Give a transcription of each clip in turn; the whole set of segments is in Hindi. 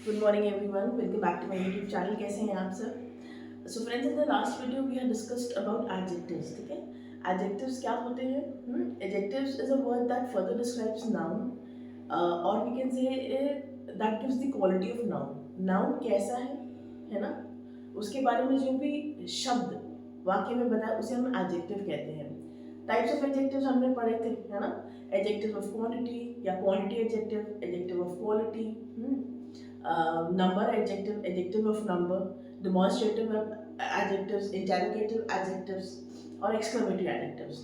Good morning everyone. Welcome back to my YouTube channel. कैसे हैं आप सब? So friends, in the last video we had discussed about adjectives. ठीक है? Adjectives क्या होते हैं? Adjectives is a word that further describes noun, or we can say that gives the quality of noun. Noun कैसा है ना? उसके बारे में जो भी शब्द वाक्य में बताया उसे हम adjective कहते हैं. Types of adjectives हमने पढ़े थे, है ना? Adjective of quantity या quantity adjective, adjective of quality. Number adjective, adjective of number, demonstrative adjectives, interrogative adjectives और exclamative adjectives.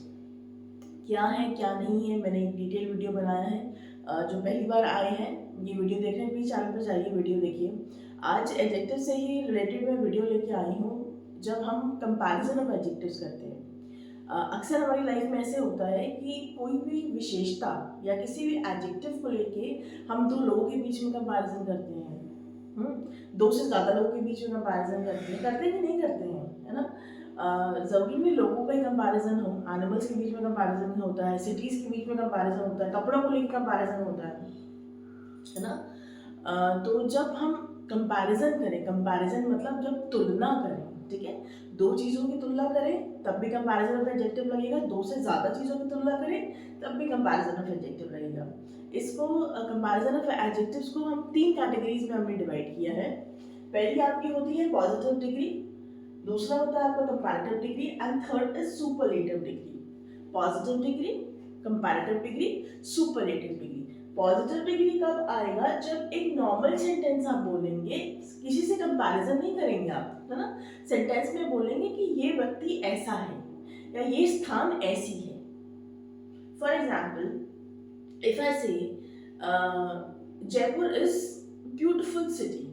क्या है क्या नहीं है, मैंने एक डिटेल वीडियो बनाया है. जो पहली बार आए हैं ये वीडियो देखने प्लीज चैनल पर जाइए, वीडियो देखिए. आज एडजेक्टिव से ही रिलेटेड मैं वीडियो लेके आई हूँ. जब हम कंपैरिजन ऑफ एडजेक्टिव्स करते हैं, अक्सर हमारी लाइफ में ऐसे होता है कि कोई भी विशेषता या किसी भी एडजेक्टिव को लेके हम दो लोगों के बीच में कंपैरिजन करते हैं. दो से ज़्यादा लोगों के बीच में कंपैरिजन करते हैं कि नहीं करते हैं, है ना? ज़रूरी नहीं लोगों का ही कंपैरिजन हो, एनिमल्स के बीच में कंपैरिजन होता है, सिटीज़ के बीच में कंपैरिजन होता है, कपड़ों को लेकर कंपैरिजन होता है ना? तो जब हम कंपैरिजन करें, कंपैरिजन मतलब जब तुलना करें, ठीक है, दो चीज़ों की तुलना करें तब भी कंपैरिजन ऑफ एडजेक्टिव लगेगा, दो से ज़्यादा चीज़ों की तुलना करें तब भी कंपैरिजन ऑफ एडजेक्टिव लगेगा. इसको कंपैरिजन ऑफ एडजेक्टिव्स को हम तीन कैटेगरीज में हमने डिवाइड किया है. पहली आपकी होती है पॉजिटिव डिग्री, दूसरा होता है आपका comparative degree and third is superlative degree. Positive degree, comparative degree, superlative degree. Positive degree कब आएगा? जब एक नॉर्मल सेंटेंस आप बोलेंगे, किसी से कंपैरिजन नहीं करेंगे आप, है ना? सेंटेंस में बोलेंगे कि ये व्यक्ति ऐसा है या ये स्थान ऐसी है. For example, if I say Jaipur is beautiful city,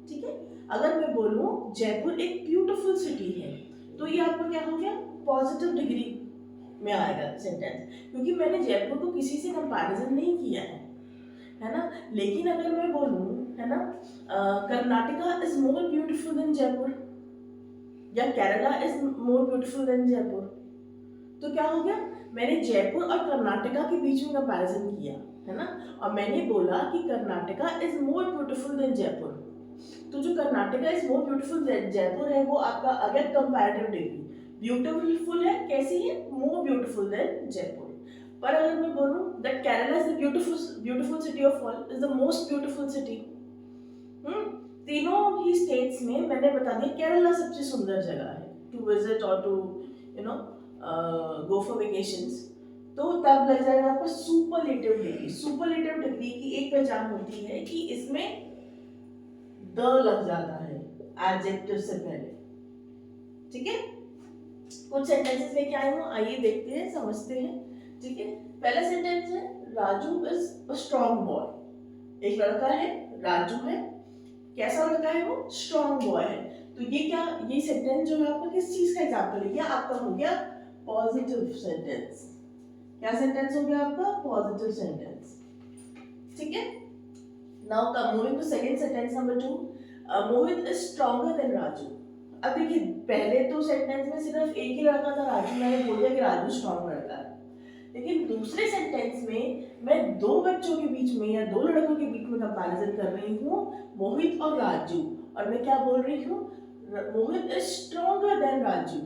ठीक है, अगर मैं बोलूं जयपुर एक ब्यूटिफुल सिटी है तो ये आपका क्या हो गया? पॉजिटिव डिग्री में आएगा सेंटेंस, क्योंकि मैंने जयपुर को किसी से कंपैरिजन नहीं किया है ना? लेकिन अगर मैं बोलूं, है ना, Karnataka is more beautiful than Jaipur या Kerala is more beautiful than Jaipur, तो क्या हो गया? मैंने जयपुर और कर्नाटका के बीच में कंपैरिजन किया, है ना, और मैंने बोला कि Karnataka is more beautiful then Jaipur. तो जो Karnataka is more beautiful then Jaipur है वो आपका अगर कंपैरेटिव डिग्री. ब्यूटीफुल है, कैसी है? More beautiful then Jaipur. पर अगर मैं बोलूं that Kerala is the beautiful city of all, is the most beautiful city, तीनों ही स्टेट्स में मैंने बता दिया केरला सबसे सुंदर जगह है टू विजिट और to you know go for vacations. तो तब लग जाएगा आपको सुपरलेटिव डिग्री. सुपरलेटिव डिग्री की एक पहचान होती है कि इसमें द लग जाता है एडजेक्टिव से पहले, ठीक है? कुछ सेंटेंसेस लेके आए हूं, आइए देखते हैं, समझते हैं. ठीक है, पहला सेंटेंस है Raju is a strong boy. एक लड़का है, राजू है, कैसा लड़का है वो? स्ट्रॉन्ग बॉय है. तो ये क्या, ये सेंटेंस जो है आपका किस चीज का एग्जांपल है? ये आपका हो गया पॉजिटिव सेंटेंस. क्या सेंटेंस हो गया आपका? Positive sentence. ठीक है, now come moving to second sentence number 2. Mohit is stronger than Raju. अब देखिए, पहले तो सेंटेंस में सिर्फ एक ही लड़का था राजू, मैंने बोल दिया कि राजू स्ट्रॉन्ग लड़का है. लेकिन दूसरे सेंटेंस में मैं दो बच्चों के बीच में या दो लड़कों के बीच में कंपैरिजन कर रही हूँ, मोहित और राजू, और मैं क्या बोल रही हूँ? मोहित इज स्ट्रॉन्गर देन राजू.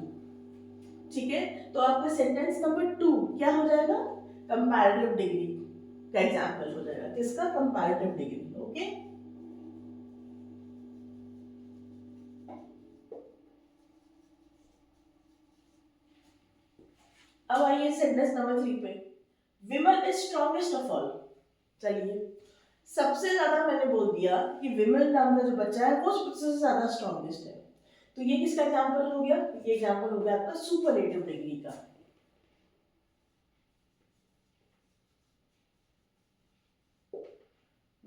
ठीक है, तो आपका सेंटेंस नंबर 2 क्या हो जाएगा? कंपैरेटिव डिग्री का एग्जांपल हो जाएगा. किसका? Comparative degree. ओके, अब आइए सेंटेंस नंबर 3 पे. विमल इज स्ट्रॉन्गेस्ट ऑफ ऑल. चलिए, सबसे ज्यादा मैंने बोल दिया कि विमल नाम का जो बच्चा है वो सबसे ज्यादा स्ट्रॉन्गेस्ट है. तो ये किसका एग्जांपल हो गया? ये एग्जांपल हो गया आपका सुपरलेटिव डिग्री का.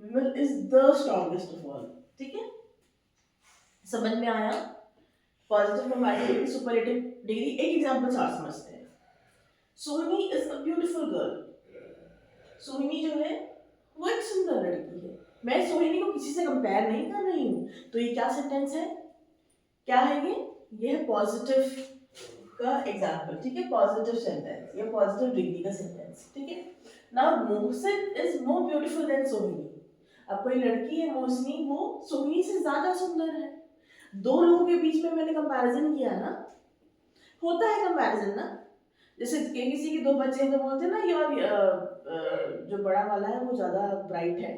Vimal is the strongest of all. ठीक है, समझ में आया? Positive comparative, superlative degree. एक एग्जांपल और समझते हैं. सोहिनी इज अ ब्यूटीफुल गर्ल. सोहिनी जो है वो एक सुंदर लड़की है. मैं सोहिनी को किसी से कंपेयर नहीं कर रही हूँ. तो ये क्या सेंटेंस है? क्या है ये है पॉजिटिव का एग्जांपल. ठीक है, पॉजिटिव सेंटेंस, ये पॉजिटिव डिग्री का सेंटेंस. ठीक है, now Mohsin is more beautiful then सोहिनी. अब कोई लड़की है मोस्टली, वो सोहिनी से ज्यादा सुंदर है, दो लोगों के बीच में मैंने कंपैरिजन किया ना, होता है कंपैरिजन ना। जैसे किसी के दो बच्चे हैं तो बोलते हैं ना यार जो बड़ा वाला है वो ज्यादा ब्राइट है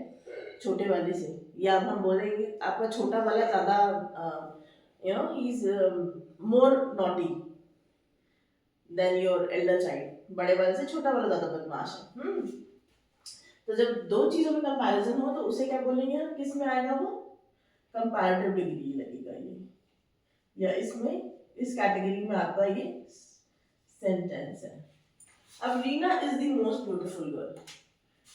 छोटे वाले से, या हम बोलेंगे आपका छोटा वाला ज्यादा ही is more naughty than your elder child, बड़े वाले से छोटा वाला ज्यादा बदमाश है। तो जब दो चीजों में कंपैरिजन हो तो उसे क्या बोलेंगे हम, किस में आएगा वो, कंपैरेटिव डिग्री लगेगा ये, या इसमें इस कैटेगरी में आता ये सेंटेंस है। अब Reena is the most beautiful girl,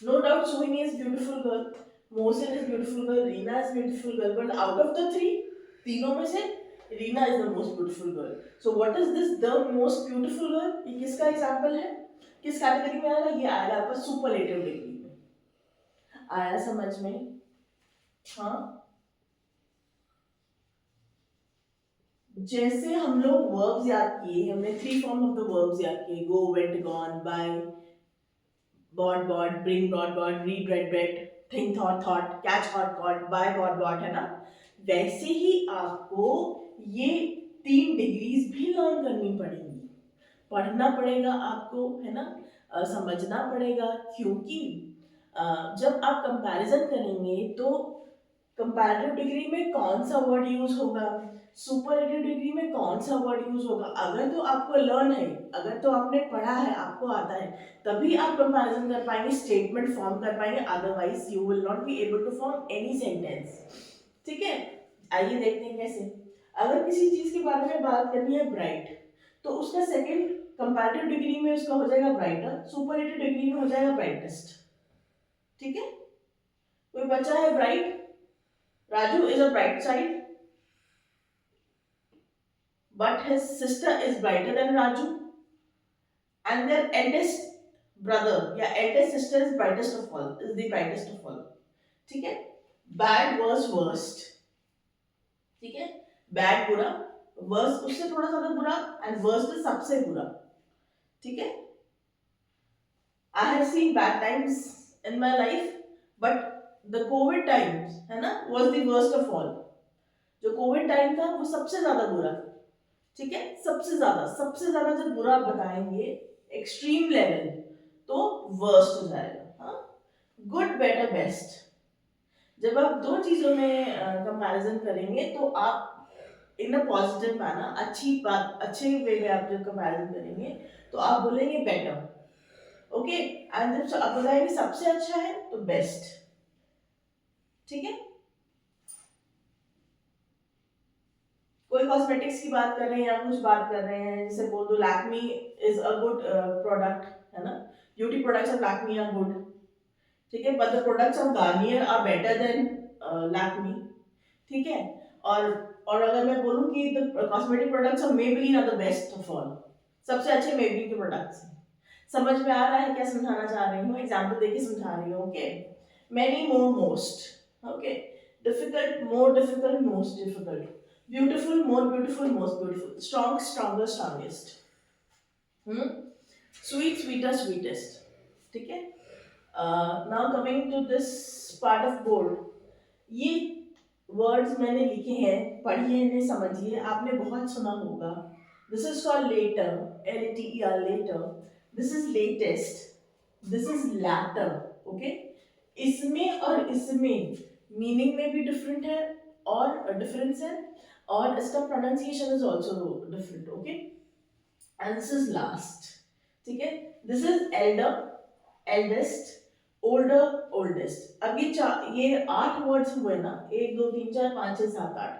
no doubt Sohini is beautiful girl, Mohsin is beautiful girl, Reena is beautiful girl, but out of the three, तीनों में से Reena is the most beautiful girl. So what is this the most beautiful girl, ये किसका एग्जांपल है, किस कैटेगरी में आएगा, ये आएगा आपका सुपरलेटिव डिग्री में। आया समझ में? हाँ, जैसे हम लोग वर्ब्स याद किए, हमने three form of the verbs याद किए, go, went, gone, buy, bought, bought, bring, brought, bought, read, read, read, think, thought, thought, catch, caught, caught, buy, bought, bought, है ना। वैसे ही आपको ये तीन डिग्रीज भी लर्न करनी पड़ेंगी, पढ़ना पड़ेगा आपको, है ना, समझना पड़ेगा, क्योंकि जब आप कंपैरिजन करेंगे तो कंपैरेटिव डिग्री में कौन सा वर्ड यूज होगा, सुपरलेटिव डिग्री में कौन सा वर्ड यूज होगा, अगर तो आपको लर्न है, अगर तो आपने पढ़ा है, आपको आता है, तभी आप कंपैरिजन कर पाएंगे, स्टेटमेंट फॉर्म कर पाएंगे, otherwise you will not be able to form any sentence. ठीक है, आइए देखते हैं कैसे। अगर किसी चीज के बारे में बात करनी है ब्राइट, तो उसका सेकंड कंपैरेटिव डिग्री में उसका हो जाएगा ब्राइटर, सुपरलेटिव डिग्री में हो जाएगा ब्राइटेस्ट। ठीक है, कोई बच्चा है bright, Raju is a bright child, but his sister is brighter than Raju, and their eldest brother या eldest sister is brightest of all, is the brightest of all. ठीक है, bad was worst. ठीक है, bad बुरा, worst उससे थोड़ा सा बुरा, and worst सबसे बुरा। ठीक है, I have seen bad times in my life, but the COVID times है ना was the worst of all. जो कोविड टाइम था वो सबसे ज्यादा बुरा था। ठीक है, सबसे ज्यादा जब बुरा बताएंगे एक्सट्रीम लेवल तो वर्स्ट हो जाएगा। हाँ, गुड, बेटर, बेस्ट, जब आप दो चीजों में कंपैरिजन करेंगे तो आप इन अ पॉजिटिव मैनर, अच्छी बात, अच्छे वे में आप जब कंपैरिजन करेंगे तो आप बोलेंगे बेटर, ओके, एंड जब आप बताएंगे सबसे अच्छा है तो बेस्ट। ठीक है, कोई कॉस्मेटिक्स की बात कर रहे हैं या कुछ बात कर रहे हैं, जैसे बोल दो Lakme is a good product, है ना, beauty products of Lakme are good. ठीक है, but the products of Garnier are better than Lakme. ठीक है, और अगर मैं बोलूं कि the cosmetic products of Maybelline are the best of all, सबसे अच्छे मेबेलिन के प्रोडक्ट्स हैं। समझ में आ रहा है क्या समझाना चाह रही हूँ, एग्जांपल देके समझा रही हूँ। Okay, many, more, most, okay, difficult, more difficult, most difficult, beautiful, more beautiful, most beautiful, strong, stronger, strongest, sweet, sweeter, sweetest. ठीक है, now coming to this part of board, ये वर्ड्स मैंने लिखे हैं, पढ़िए इन्हें, समझिए, आपने बहुत सुना होगा। This is called later, LATER, later, this is latest, this is latter. Okay, इसमें और इसमें मीनिंग में भी डिफरेंट है, और डिफरेंस है, और इसका pronunciation is also different. Okay, and this is last. ठीक है, this is Elder, eldest, older, oldest. अब ये 8 वर्ड्स हुए ना, 1 2 3 4 5 6 7 8।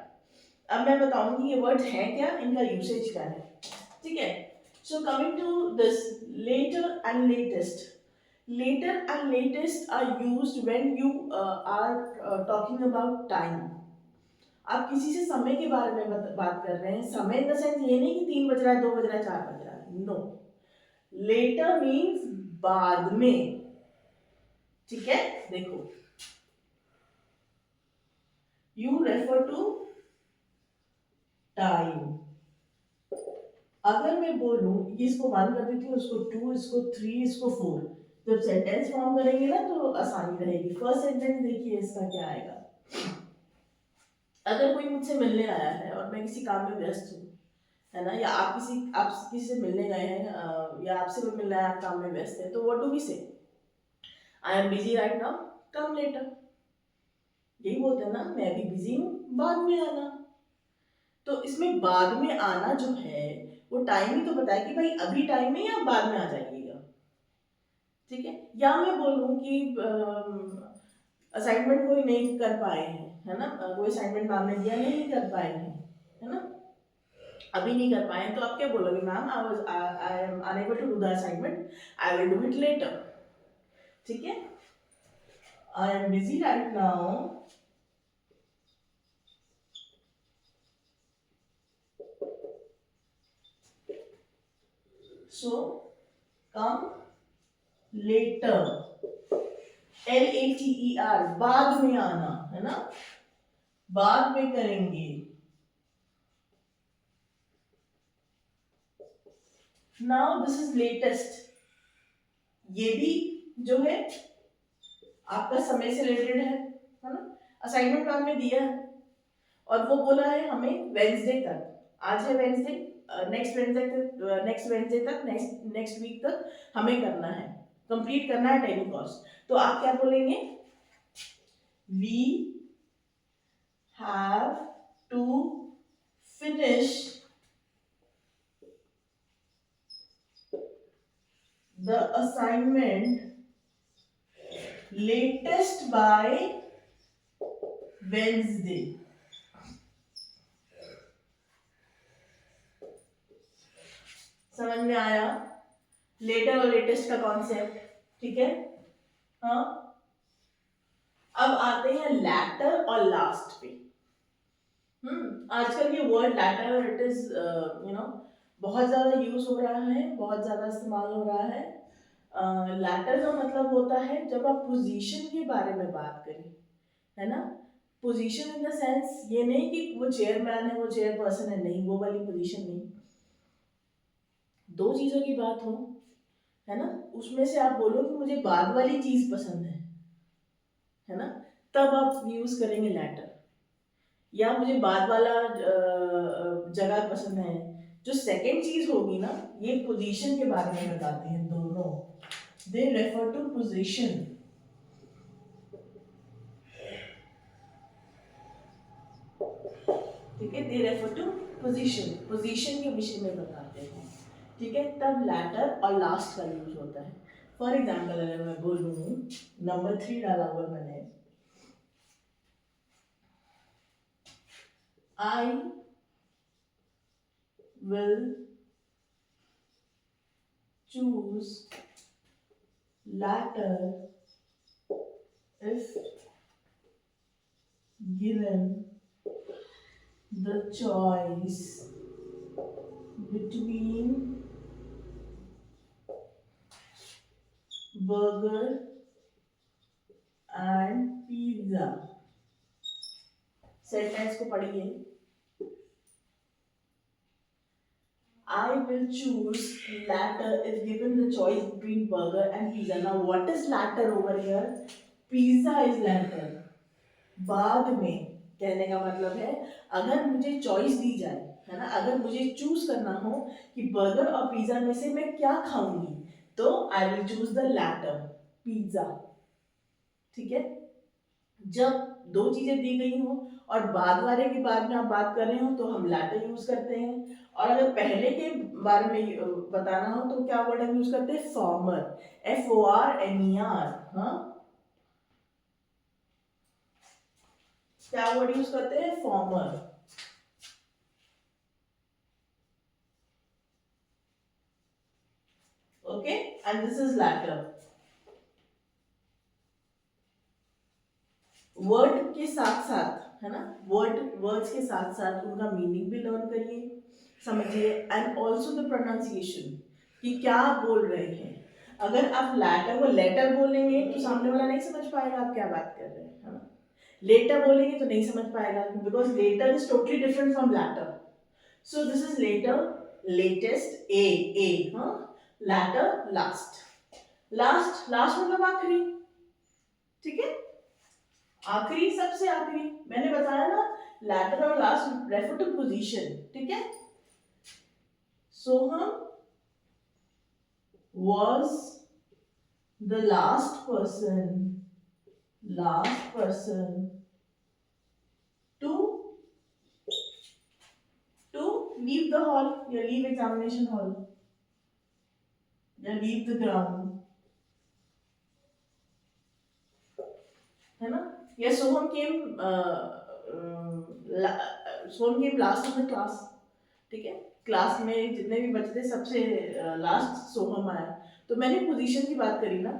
अब मैं बताऊंगी ये वर्ड्स हैं क्या, इनका यूसेज क्या है। ठीक है, so coming to this later and latest, later and latest are used when you are talking about time। आप किसी से समय के बारे में बात कर रहे हैं, समय इन द सेंस ये नहीं कि 3 बज रहा है, 2 बज रहा है, 4 बज रहा है, नो, लेटर मीन्स बाद में। ठीक है, देखो, यू रेफर टू टाइम, अगर मैं बोलूं ये इसको 1 कर देती हूँ, इसको 2, इसको 3, इसको 4, जब सेंटेंस फॉर्म करेंगे ना तो आसानी रहेगी। फर्स्ट सेंटेंस देखिए इसका क्या आएगा। अगर कोई मुझसे मिलने आया है और मैं किसी काम में व्यस्त हूँ, है ना, या आप किसी से मिलने गए हैं, या आपसे कोई मिल रहा है, आप काम में व्यस्त है, तो व्हाट डू वी से? आई am busy right now, come later. यही बोलते हैं ना, मैं अभी बिजी हूँ, बाद में आना। तो इसमें बाद में आना जो है वो टाइम ही तो बताए कि भाई अभी टाइम है या बाद में आ जाइएगा। ठीक है, या मैं बोलूँ कि असाइनमेंट कोई नहीं कर पाए हैं, है ना, कोई असाइनमेंट मैम ने दिया नहीं कर पाए हैं, है ना, अभी नहीं कर पाए, तो आप क्या बोलोगे? Ma'am I am unable to do the assignment, I will do it later. ठीक है, I am busy right now, so come later. LATER, बाद में आना, है ना, बाद में करेंगे। नाउ दिस इज लेटेस्ट, ये भी जो है आपका समय से रिलेटेड है ना। असाइनमेंट मैम ने दिया है और वो बोला है हमें वेंसडे तक, आज है वेंसडे, नेक्स्ट वेंसडे तक, नेक्स्ट वीक तक हमें करना है, कंप्लीट करना है एट एनी कॉस्ट। तो आप क्या बोलेंगे? We have to finish the assignment latest by Wednesday। समझ में आया लेटर और लेटेस्ट का कॉन्सेप्ट? ठीक है, हाँ। अब आते हैं लैटर और लास्ट पे। आजकल ये वर्ड लैटर, इट इज बहुत ज्यादा यूज हो रहा है, बहुत ज्यादा इस्तेमाल हो रहा है। लैटर का मतलब होता है जब आप पोजीशन के बारे में बात करें, है ना, पोजीशन इन द सेंस ये नहीं कि वो चेयरमैन है, वो चेयरपर्सन है, नहीं, वो वाली पोजीशन नहीं। दो चीजों की बात हो, है ना, उसमें से आप बोलो कि मुझे बाद वाली चीज पसंद है ना, तब आप यूज करेंगे लैटर। या मुझे बाद वाला जगह पसंद है, जो सेकंड चीज होगी ना, ये पोजीशन के बारे में बताते हैं दोनों। They refer to position. ठीक है, they refer to position, position के विषय में बताते हैं। ठीक है, तब लैटर और लास्ट का यूज होता है। फॉर एग्जाम्पल अगर मैं बोलूँ, नंबर 3 डाला हुआ मैंने, I will choose latter if given the choice between burger and pizza। Sentence को पढ़िए। I will choose latter if given the choice between burger and pizza। Now what is latter over here? Pizza is latter। बाद में कहने का मतलब है अगर मुझे चॉइस दी जाए, है ना, अगर मुझे चूज करना हो कि बर्गर और पिज्जा में से मैं क्या खाऊंगी, तो I will choose the latter, pizza. ठीक है, जब दो चीजें दी गई हो और बाद वाले के बारे में आप बात कर रहे हो तो हम लैटर यूज करते हैं, और अगर पहले के बारे में बताना हो तो क्या वर्ड हम यूज करते हैं? Former, FORMER। हाँ, क्या वर्ड यूज करते हैं? Former. Okay, and this is latter. Word के साथ साथ, है ना, वर्ड्स के साथ साथ उनका मीनिंग भी लर्न करिए, समझिए, एंड ऑल्सो द प्रोनाउंसिएशन कि क्या आप बोल रहे हैं। अगर आप लैटर को लेटर बोलेंगे तो सामने वाला नहीं समझ पाएगा आप क्या बात कर रहे हैं, है ना। लेटर बोलेंगे तो नहीं समझ पाएगा, because letter is totally different from latter. So this is letter, latest, uh, हाँ, लैटर, लास्ट। लास्ट, लास्ट मतलब आखिरी, ठीक है, आखिरी, सबसे आखिरी। मैंने बताया ना, लैटर और लास्ट रेफर टू पोजीशन, ठीक है। सोहम was the last person to leave the hall या leave examination hall या leave the ground, है ना। या सोहम केम सोहम केम लास्ट ऑफ द क्लास, ठीक है, क्लास में जितने भी बच्चे थे सबसे लास्ट सोहम आया। तो मैंने पोजीशन की बात करी ना,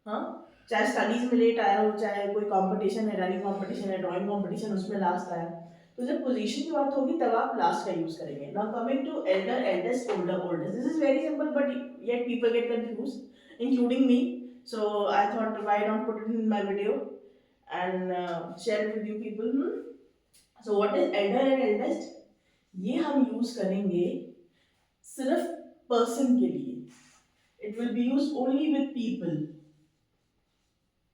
हाँ, चाहे स्टडीज में लेट आया हो, चाहे कोई कंपटीशन है, रनिंग कंपटीशन है, ड्राइंग कंपटीशन, उसमें लास्ट आया, तो जब पोजीशन की बात होगी तब आप लास्ट का यूज करेंगे। Now coming to elder, eldest, older, oldest, this is very simple but yet people get confused including me, so I thought why not put it in my video and share it with you people. So what is elder and eldest, ये हम यूज करेंगे सिर्फ पर्सन के लिए, it will be use only with people.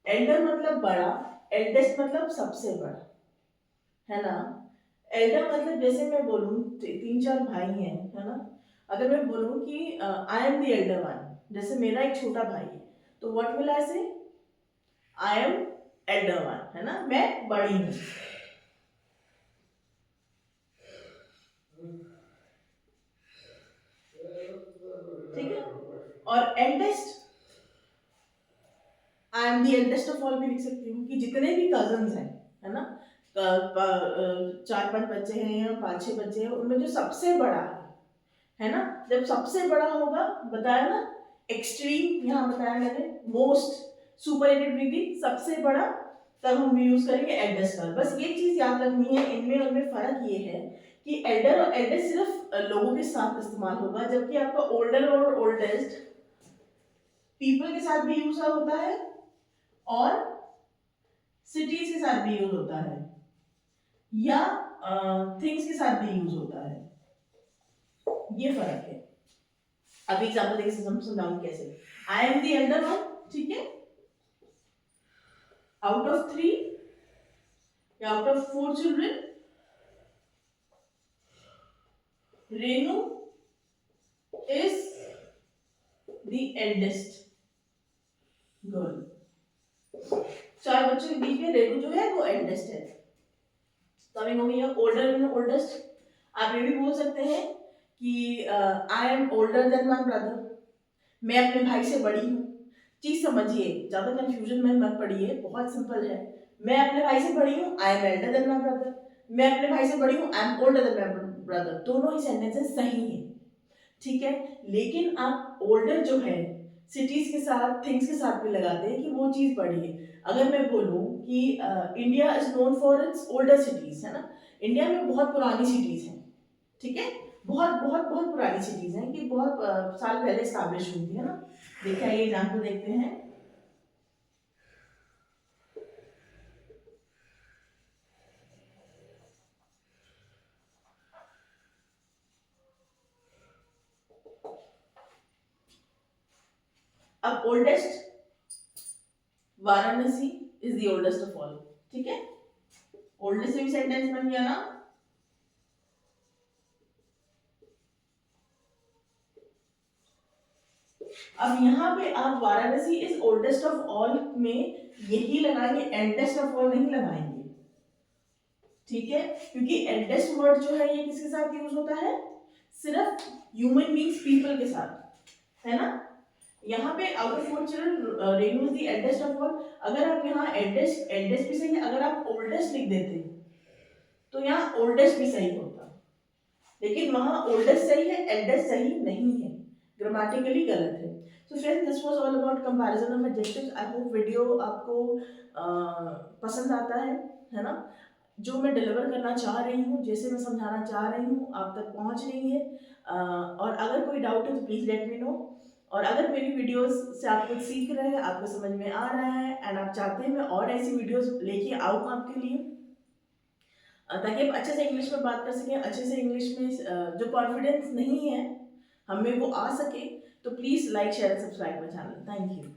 Elder मतलब बड़ा, एल्डेस्ट मतलब सबसे बड़ा, है ना। एल्डर मतलब जैसे मैं बोलूं, तीन चार भाई हैं, है ना, अगर मैं बोलूं कि I am the Elder one, जैसे मेरा एक छोटा भाई है, तो व्हाट विल आई से, आई एम एल्डर वन, है ना, मैं बड़ी हूं, ठीक है। और eldest, I am the eldest of all भी लिख सकती हूँ, कि जितने भी कजन्स हैं, है ना, चार पांच बच्चे हैं या पांच छह बच्चे हैं, उनमें जो सबसे बड़ा है ना, जब सबसे बड़ा होगा, बताया ना, एक्सट्रीम यहाँ बताया मैंने, मोस्ट, सुपरलेटिव डिग्री, सबसे बड़ा, तब हम यूज करेंगे एल्डेस्ट का। बस ये चीज याद रखनी है, इनमें उनमें फर्क ये है कि एल्डर और एल्डेस्ट सिर्फ लोगों के साथ इस्तेमाल होगा, जबकि आपका ओल्डर और ओल्डेस्ट पीपल के साथ भी यूज होता है और सिटीज के साथ भी यूज होता है, या थिंग्स के साथ भी यूज होता है, ये फर्क है। अभी एग्जाम्पल देके समझाऊंगी कैसे। I am the Elder one, ठीक है, आउट ऑफ 3 या out of 4 children, Renu is the eldest girl. 4 बच्चों के बीच में रेनू जो है वो एल्डेस्ट है। Coming over here, older and oldest, आप ये भी बोल सकते हैं कि आई am older than my brother, मैं अपने भाई से बड़ी हूँ। चीज समझिए, ज्यादा कंफ्यूजन में मत पड़िए, बहुत सिंपल है। मैं अपने भाई से बड़ी हूँ, I am elder than my brother, मैं अपने भाई से बड़ी हूँ, I am older than my brother, दोनों ही सेंटेंसेस सही हैं, ठीक है। लेकिन आप ओल्डर जो है सिटीज के साथ, थिंग्स के साथ भी लगाते हैं कि वो चीज बड़ी है। अगर मैं बोलूँ कि India is known for its older cities, है ना, इंडिया में बहुत पुरानी सिटीज हैं, ठीक है, बहुत बहुत बहुत पुरानी सिटीज हैं कि बहुत साल पहले स्टैब्लिश हुई थी, है ना। देखिए ये एग्जाम्पल देखते हैं। अब oldest, Varanasi is the oldest of all, ठीक है, ओल्डेस्ट से भी सेंटेंस बन गया ना। अब यहाँ पे आप Varanasi is oldest of all में यही लगाएंगे, एल्डेस्ट ऑफ ऑल नहीं लगाएंगे, ठीक है, क्योंकि एल्डेस्ट वर्ड जो है ये किसके साथ यूज होता है, सिर्फ ह्यूमन बींग्स, पीपल के साथ, है ना। यहाँ पे out of 4 children Renu is the eldest of all, अगर आप यहाँ एल्डेस्ट, एल्डेस्ट भी सही है, अगर आप ओल्डेस्ट लिख देते तो यहाँ ओल्डेस्ट भी सही होता, लेकिन वहां ओल्डेस्ट सही है, एल्डेस्ट सही नहीं है, ग्रामेटिकली गलत है। So friends, this was all about comparison of adjectives. I hope video आपको पसंद आता है ना। जो मैं डिलीवर करना चाह रही हूँ, जैसे मैं समझाना चाह रही हूँ, आप तक पहुँच रही है। और अगर कोई डाउट है तो प्लीज़ लेट मी नो। और अगर मेरी वीडियोस से आप कुछ सीख रहे हैं, आपको समझ में आ रहा है एंड आप चाहते हैं मैं और ऐसी वीडियोस लेके आऊँ आपके लिए, ताकि आप अच्छे से इंग्लिश में बात कर सकें, अच्छे से इंग्लिश में जो कॉन्फिडेंस नहीं है हमें वो आ सके, तो please like share and subscribe my channel. Thank you.